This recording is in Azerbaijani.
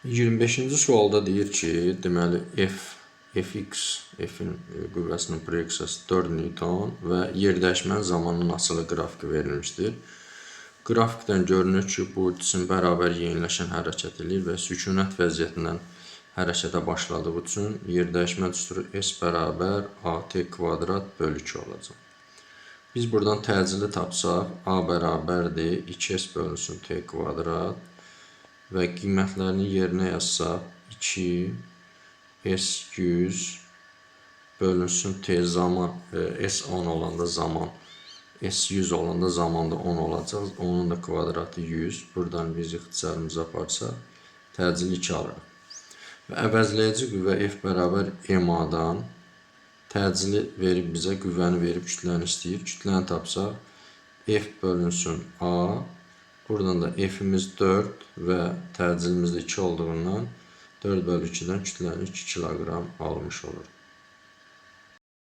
25-ci sualda deyir ki, deməli fx, f'in qüvvəsinin proyeksiyası 4 Newton və yerdəyişmənin zamanın açılı qrafiki verilmişdir. Qrafikdən görünür ki, bu cisim bərabər yeniləşən hərəkət edir və sükunət vəziyyətindən hərəkətə başladığı üçün yerdəyişmə düsturu s bərabər at kvadrat bölü 2 olacaq. Biz buradan təcili tapsaq, a bərabərdir 2s bölünsün t kvadrat və qiymətlərini yerinə yazsaq 2 s100 bölünsün t zaman s10 olanda zaman s100 olanda zaman da 10 olacaq. Onun da kvadratı 100. Buradan biz ixtisarımızı aparsaq təcili 2 alırıq. Və əvəzləyici qüvvə F bərabər MA-dan təcili verib bizə, qüvvəni verib, kütləni istəyir. Kütləni tapsaq, F bölünsün A. Buradan da F-imiz 4 və təcilimiz də 2 olduğundan 4 bölü 2-dən kütləni 2 kiloqram almış olur.